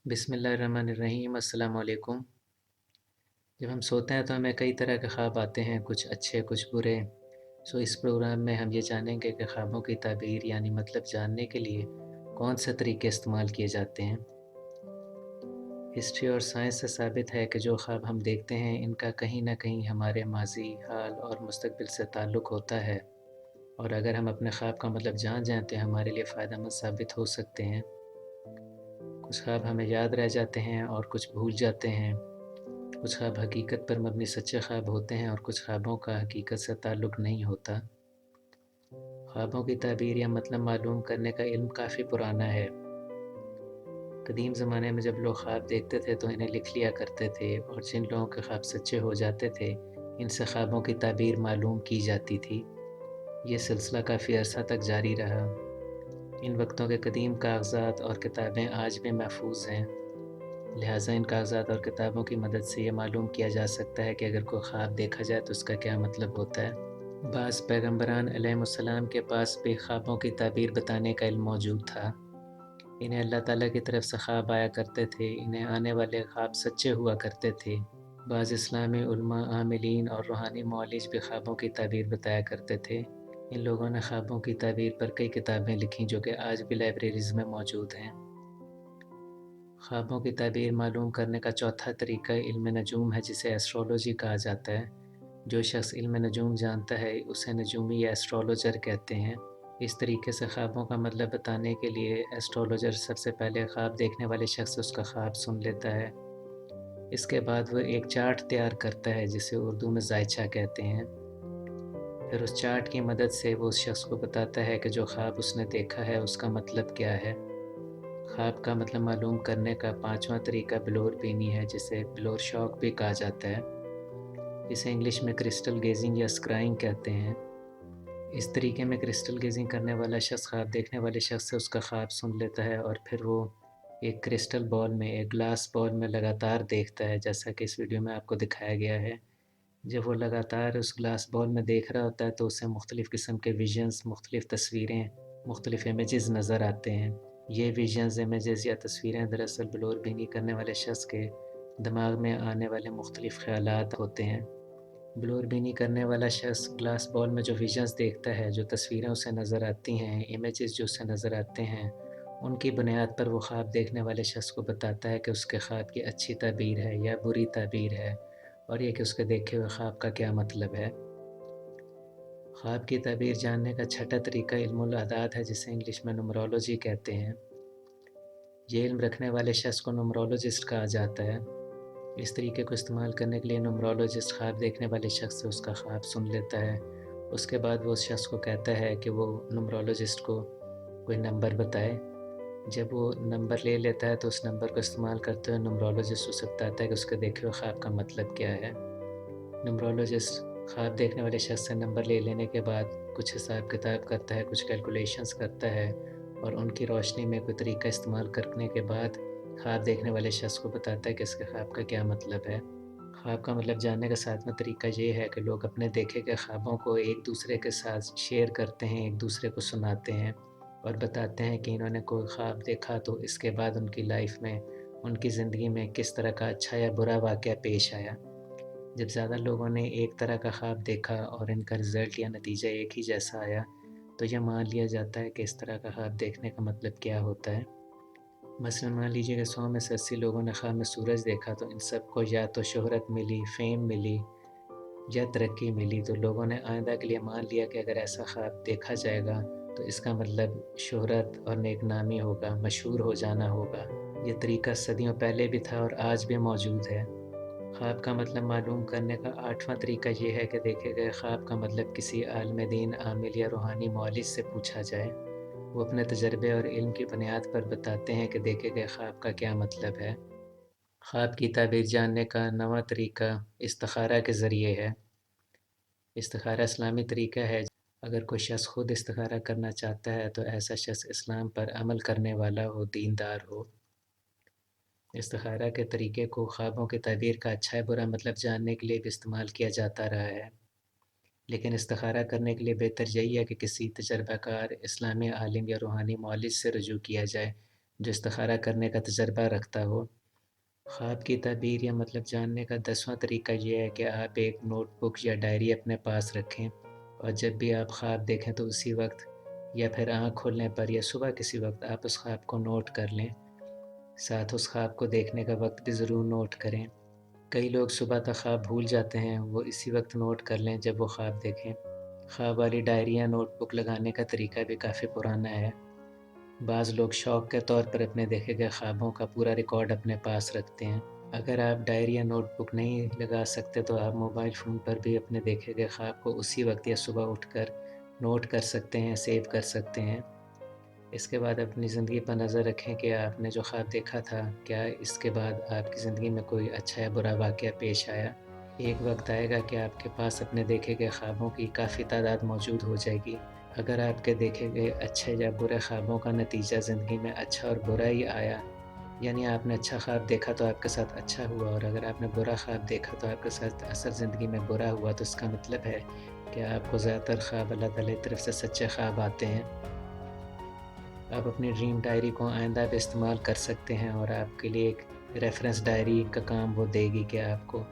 बिस्मिल्लाहिर्रहमानिर्रहीम। अस्सलाम वालेकुम। जब हम सोते हैं तो हमें कई तरह के ख्वाब आते हैं, कुछ अच्छे कुछ बुरे। इस प्रोग्राम में हम ये जानेंगे कि ख्वाबों की ताबीर यानी मतलब जानने के लिए कौन से तरीके इस्तेमाल किए जाते हैं। हिस्ट्री और साइंस से साबित है कि जो ख्वाब हम देखते हैं इनका कहीं ना कहीं हमारे माजी, हाल और मुस्तकबिल से ताल्लुक़ होता है, और अगर हम अपने ख्वाब का मतलब जान जाएं तो हमारे लिए फ़ायदेमंद साबित हो सकते हैं। कुछ ख्वाब हमें याद रह जाते हैं और कुछ भूल जाते हैं। कुछ ख्वाब हकीकत पर मबनी सच्चे ख्वाब होते हैं और कुछ ख्वाबों का हकीकत से ताल्लुक़ नहीं होता। ख्वाबों की ताबीर या मतलब मालूम करने का इल्म काफ़ी पुराना है। कदीम ज़माने में जब लोग ख्वाब देखते थे तो इन्हें लिख लिया करते थे, और जिन लोगों के ख्वाब सच्चे हो जाते थे इनसे ख्वाबों की ताबीर मालूम की जाती थी। ये सिलसिला काफ़ी अरसा तक जारी रहा। इन वक्तों के कदीम कागज़ात और किताबें आज भी महफूज हैं, लिहाजा इन कागज़ात और किताबों की मदद से ये मालूम किया जा सकता है कि अगर कोई ख्वाब देखा जाए तो उसका क्या मतलब होता है। बाज़ पैगम्बरान अलैहिस्सलाम के पास भी ख्वाबों की ताबीर बताने का इल्म मौजूद था। इन्हें अल्लाह ताला की तरफ से ख्वाब आया करते थे, इन्हें आने वाले ख्वाब सच्चे हुआ करते थे। बाज़ इस्लामी उलमा, आमिलीन और रूहानी मौलिज भी ख्वाबों की ताबीर बताया करते थे। इन लोगों ने ख्वाबों की ताबीर पर कई किताबें लिखीं जो कि आज भी लाइब्रेरीज़ में मौजूद हैं। ख्वाबों की ताबीर मालूम करने का चौथा तरीका इल्म नजूम है, जिसे एस्ट्रोलॉजी कहा जाता है। जो शख्स इल्म नजूम जानता है उसे नजूमी या एस्ट्रोलॉजर कहते हैं। इस तरीके से ख्वाबों का मतलब बताने के लिए एस्ट्रोलॉजर सबसे पहले ख्वाब देखने वाले शख्स से उसका ख्वाब सुन लेता है। इसके बाद वह एक चार्ट तैयार करता है जिसे उर्दू में जायचा कहते हैं। फिर उस चार्ट की मदद से वो उस शख्स को बताता है कि जो ख्वाब उसने देखा है उसका मतलब क्या है। ख्वाब का मतलब मालूम करने का पांचवा तरीका बिलोर बीनी है, जिसे बिलोर शॉक भी कहा जाता है। इसे इंग्लिश में क्रिस्टल गेजिंग या स्क्राइंग कहते हैं। इस तरीके में क्रिस्टल गेजिंग करने वाला शख्स ख्वाब देखने वाले शख्स से उसका ख्वाब सुन लेता है, और फिर वो एक क्रिस्टल बॉल में, एक ग्लास बॉल में लगातार देखता है, जैसा कि इस वीडियो में आपको दिखाया गया है। जब वो लगातार उस ग्लास बॉल में देख रहा होता है तो उसे मुख्तलिफ़ किस्म के विजन्स, मुख्तलिफ़ तस्वीरें, मुख्तलिफ़ इमेजेस नज़र आते हैं। ये विजन्स, इमेजेस या तस्वीरें दरअसल बिलोर बीनी करने वाले शख्स के दिमाग में आने वाले मुख्तलिफ़ ख़यालात होते हैं। बिलोर बीनी करने वाला शख्स ग्लास बॉल में जो विजन्स देखता है, जो तस्वीरें उसे नज़र आती हैं, इमेजेस जो उसे नज़र आते हैं, उनकी बुनियाद पर वो ख्वाब देखने वाले शख्स को बताता है कि उसके ख्वाब की अच्छी ताबीर है या बुरी ताबीर है, और ये कि उसके देखे हुए ख्वाब का क्या मतलब है। ख्वाब की ताबीर जानने का छठा तरीका इल्मुल अदाद है, जिसे इंग्लिश में नुमरोलॉजी कहते हैं। ये इल्म रखने वाले शख्स को नुमरोलॉजिस्ट कहा जाता है। इस तरीके को इस्तेमाल करने के लिए नुमरोलॉजिस्ट ख्वाब देखने वाले शख्स से उसका ख्वाब सुन लेता है। उसके बाद वो उस शख्स को कहता है कि वो नुमरोलॉजिस्ट को कोई नंबर बताए। जब वो नंबर ले लेता है तो उस नंबर को इस्तेमाल करते हुए नुमरोलॉजिस्ट उसे बताता है कि उसके देखे हुए ख्वाब का मतलब क्या है। न्यूमरोलॉजिस्ट ख्वाब देखने वाले शख्स से नंबर ले लेने के बाद कुछ हिसाब किताब करता है, कुछ कैलकुलेशंस करता है, और उनकी रोशनी में कोई तरीका इस्तेमाल करने के बाद ख्वाब देखने वाले शख्स को बताता है कि इसके ख्वाब का क्या मतलब है। ख्वाब का मतलब जानने का सातवां तरीका ये है कि लोग अपने देखे गए ख्वाबों को एक दूसरे के साथ शेयर करते हैं, एक दूसरे को सुनाते हैं और बताते हैं कि इन्होंने कोई ख्वाब देखा तो इसके बाद उनकी लाइफ में, उनकी ज़िंदगी में किस तरह का अच्छा या बुरा वाक़या पेश आया। जब ज़्यादा लोगों ने एक तरह का ख्वाब देखा और इनका रिज़ल्ट या नतीजा एक ही जैसा आया तो यह मान लिया जाता है कि इस तरह का ख्वाब देखने का मतलब क्या होता है। मसलन मान लीजिए कि 100 में से 80 लोगों ने ख्वाब में सूरज देखा, तो इन सबको या तो शोहरत मिली, फ़ेम मिली या तरक्की मिली। तो लोगों ने आइंदा के लिए मान लिया कि अगर ऐसा ख्वाब देखा जाएगा तो इसका मतलब शोहरत और नेकनामी होगा, मशहूर हो जाना होगा। ये तरीका सदियों पहले भी था और आज भी मौजूद है। ख्वाब का मतलब मालूम करने का आठवां तरीका ये है कि देखे गए ख्वाब का मतलब किसी आलिम दीन, आमिल या रूहानी मौलिद से पूछा जाए। वो अपने तजर्बे और इल्म की बुनियाद पर बताते हैं कि देखे गए ख्वाब का क्या मतलब है। ख्वाब की ताबीर जानने का नवा तरीका इस्तिखारा के ज़रिए है। इस्तिखारा इस्लामी तरीका है। अगर कोई शख्स खुद इस्तिखारा करना चाहता है तो ऐसा शख्स इस्लाम पर अमल करने वाला हो, दीनदार हो। इस्तिखारा के तरीके को ख्वाबों की ताबीर का अच्छा या बुरा मतलब जानने के लिए भी इस्तेमाल किया जाता रहा है, लेकिन इस्तिखारा करने के लिए बेहतर यही है कि किसी तजर्बाकार इस्लामी आलिम या रूहानी मौलिद से रुजू किया जाए, جو استخارہ کرنے کا تجربہ رکھتا ہو۔ خواب کی تعبیر یا مطلب جاننے کا 10واں طریقہ یہ ہے کہ آپ ایک نوٹ بک یا ڈائری اپنے پاس رکھیں، اور جب بھی آپ خواب دیکھیں تو اسی وقت یا پھر آنکھ کھولنے پر یا صبح کسی وقت آپ اس خواب کو نوٹ کر لیں۔ ساتھ اس خواب کو دیکھنے کا وقت بھی ضرور نوٹ کریں۔ کئی لوگ صبح تک خواب بھول جاتے ہیں، وہ اسی وقت نوٹ کر لیں جب وہ خواب دیکھیں۔ خواب والی ڈائری یا نوٹ بک لگانے کا طریقہ بھی کافی پرانا ہے۔ بعض لوگ شوق کے طور پر اپنے دیکھے گئے خوابوں کا پورا ریکارڈ اپنے پاس رکھتے ہیں۔ اگر آپ ڈائری یا نوٹ بک نہیں لگا سکتے تو آپ موبائل فون پر بھی اپنے دیکھے گئے خواب کو اسی وقت یا صبح اٹھ کر نوٹ کر سکتے ہیں، سیو کر سکتے ہیں۔ اس کے بعد اپنی زندگی پر نظر رکھیں کہ آپ نے جو خواب دیکھا تھا، کیا اس کے بعد آپ کی زندگی میں کوئی اچھا یا برا واقعہ پیش آیا۔ ایک وقت آئے گا کہ آپ کے پاس اپنے دیکھے گئے خوابوں کی کافی تعداد موجود ہو جائے گی۔ اگر آپ کے دیکھے گئے اچھے یا برے خوابوں کا نتیجہ زندگی میں اچھا اور برا ہی آیا، یعنی آپ نے اچھا خواب دیکھا تو آپ کے ساتھ اچھا ہوا، اور اگر آپ نے برا خواب دیکھا تو آپ کے ساتھ اثر زندگی میں برا ہوا، تو اس کا مطلب ہے کہ آپ کو زیادہ تر خواب اللہ تعالیٰ کی طرف سے سچے خواب آتے ہیں۔ آپ اپنی ڈریم ڈائری کو آئندہ بھی استعمال کر سکتے ہیں، اور آپ کے لیے ایک ریفرنس ڈائری کا کام وہ دے گی کہ آپ کو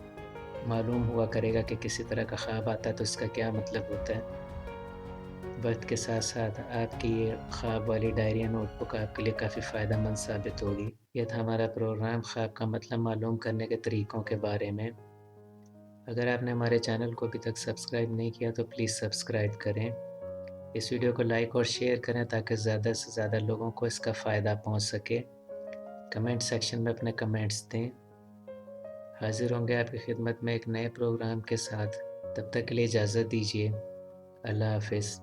معلوم ہوا کرے گا کہ کسی طرح کا خواب آتا ہے تو اس کا کیا مطلب ہوتا ہے۔ وقت کے ساتھ ساتھ آپ کی یہ خواب والی ڈائری یا نوٹ بک آپ کے لیے کافی فائدہ مند ثابت ہوگی۔ یہ تھا ہمارا پروگرام خواب کا مطلب معلوم کرنے کے طریقوں کے بارے میں۔ اگر آپ نے ہمارے چینل کو ابھی تک سبسکرائب نہیں کیا تو پلیز سبسکرائب کریں۔ اس ویڈیو کو لائک اور شیئر کریں تاکہ زیادہ سے زیادہ لوگوں کو اس کا فائدہ پہنچ سکے۔ کمنٹ سیکشن میں اپنے کمنٹس دیں۔ حاضر ہوں گے آپ کی خدمت میں ایک نئے پروگرام کے ساتھ۔ تب تک کے لیے اجازت دیجیے۔ اللہ حافظ۔